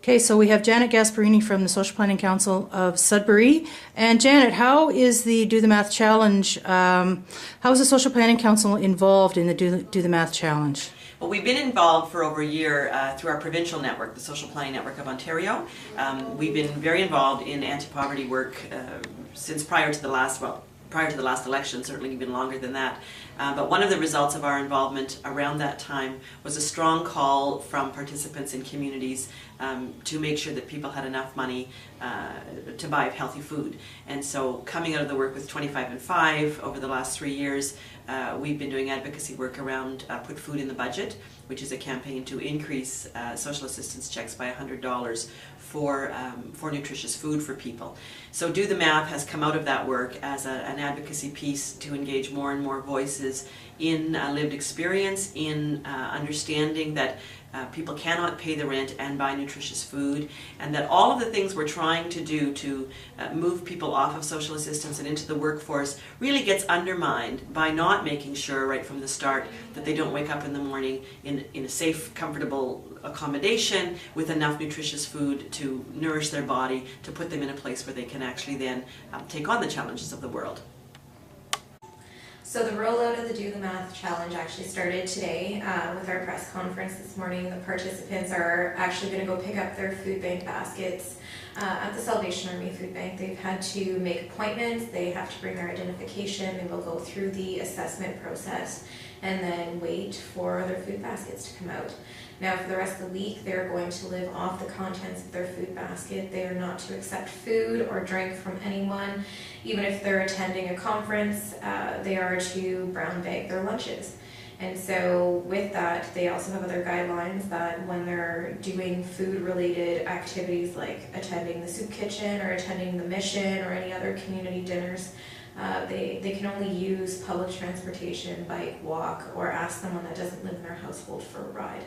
Okay, so we have Janet Gasparini from the Social Planning Council of Sudbury. And Janet, how is the Do the Math Challenge, how is the Social Planning Council involved in the Do the Math Challenge? Well, we've been involved for over a year through our provincial network, the Social Planning Network of Ontario. We've been very involved in anti-poverty work since prior to the last election, certainly even longer than that. But one of the results of our involvement around that time was a strong call from participants in communities to make sure that people had enough money to buy healthy food. And so coming out of the work with 25 and 5 over the last 3 years, we've been doing advocacy work around Put Food in the Budget, which is a campaign to increase social assistance checks by $100 for nutritious food for people. So Do the Math has come out of that work as an advocacy piece to engage more and more voices in lived experience, in understanding that people cannot pay the rent and buy nutritious food, and that all of the things we're trying to do to move people off of social assistance and into the workforce really gets undermined by not making sure right from the start that they don't wake up in the morning in a safe, comfortable accommodation with enough nutritious food to nourish their body, to put them in a place where they can actually then take on the challenges of the world. So the rollout of the Do the Math Challenge actually started today with our press conference this morning. The participants are actually going to go pick up their food bank baskets at the Salvation Army Food Bank. They've had to make appointments, they have to bring their identification, they will go through the assessment process and then wait for their food baskets to come out. Now for the rest of the week, they're going to live off the contents of their food basket. They are not to accept food or drink from anyone. Even if they're attending a conference, they are to brown bag their lunches. And so with that, they also have other guidelines that when they're doing food-related activities like attending the soup kitchen or attending the mission or any other community dinners, they can only use public transportation, bike, walk, or ask someone that doesn't live in their household for a ride.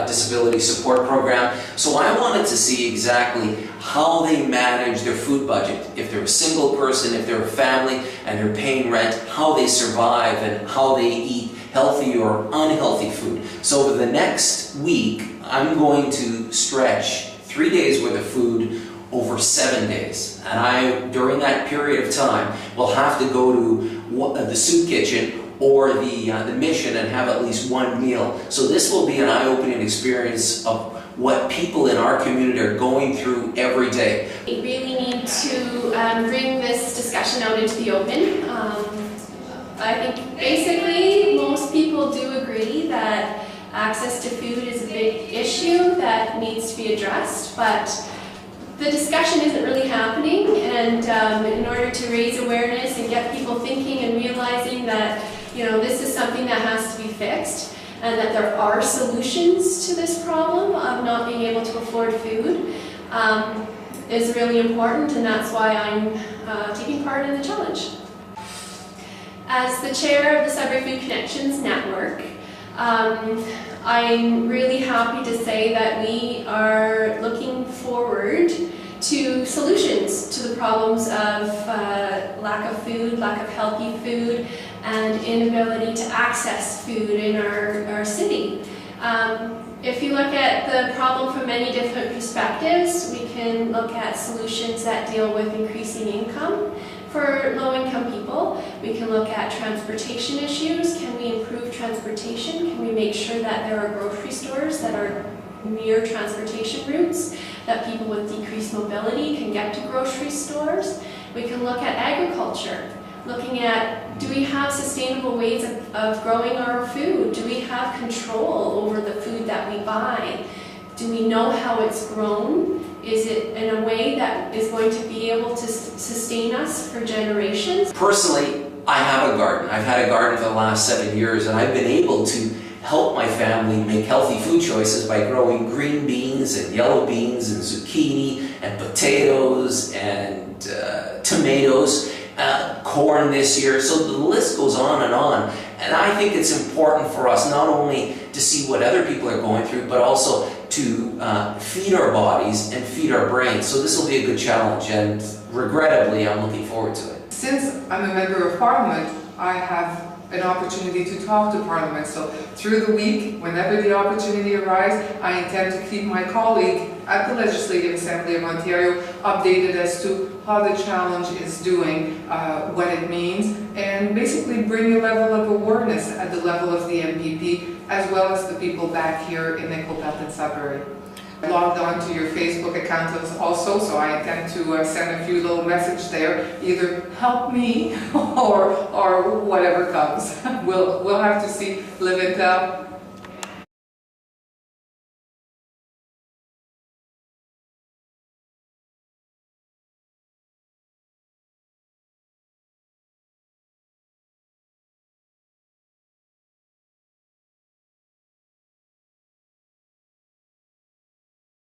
Disability support program. So I wanted to see exactly how they manage their food budget. If they're a single person, if they're a family and they're paying rent, how they survive and how they eat healthy or unhealthy food. So over the next week, I'm going to stretch 3 days worth of food over 7 days. And during that period of time, will have to go to the soup kitchen or the mission and have at least one meal. So this will be an eye-opening experience of what people in our community are going through every day. We really need to bring this discussion out into the open. I think basically most people do agree that access to food is a big issue that needs to be addressed, but the discussion isn't really happening, and in order to raise awareness and get people thinking and realizing that this is something that has to be fixed and that there are solutions to this problem of not being able to afford food is really important, and that's why I'm taking part in the challenge. As the chair of the Sudbury Food Connections Network, I'm really happy to say that we are looking forward to solutions to the problems of lack of food, lack of healthy food, and inability to access food in our city. If you look at the problem from many different perspectives, we can look at solutions that deal with increasing income for low-income people. We can look at transportation issues. Can we improve transportation? Can we make sure that there are grocery stores that are near transportation routes, that people with decreased mobility can get to grocery stores? We can look at agriculture, looking at, do we have sustainable ways of growing our food? Do we have control over the food that we buy? Do we know how it's grown? Is it in a way that is going to be able to sustain us for generations? Personally, I have a garden. I've had a garden for the last 7 years, and I've been able to help my family make healthy food choices by growing green beans and yellow beans and zucchini and potatoes and tomatoes, corn this year. So the list goes on. And I think it's important for us not only to see what other people are going through, but also to feed our bodies and feed our brains. So this will be a good challenge, and regrettably, I'm looking forward to it. Since I'm a member of Parliament, I have an opportunity to talk to Parliament. So through the week, whenever the opportunity arises, I intend to keep my colleague at the Legislative Assembly of Ontario updated as to how the challenge is doing, what it means, and basically bring a level of awareness at the level of the MPP as well as the people back here in Nickel Belt and Sudbury. Logged on to your Facebook account also, so I intend to send a few little messages there, either help me or whatever comes. We'll have to see, live and tell.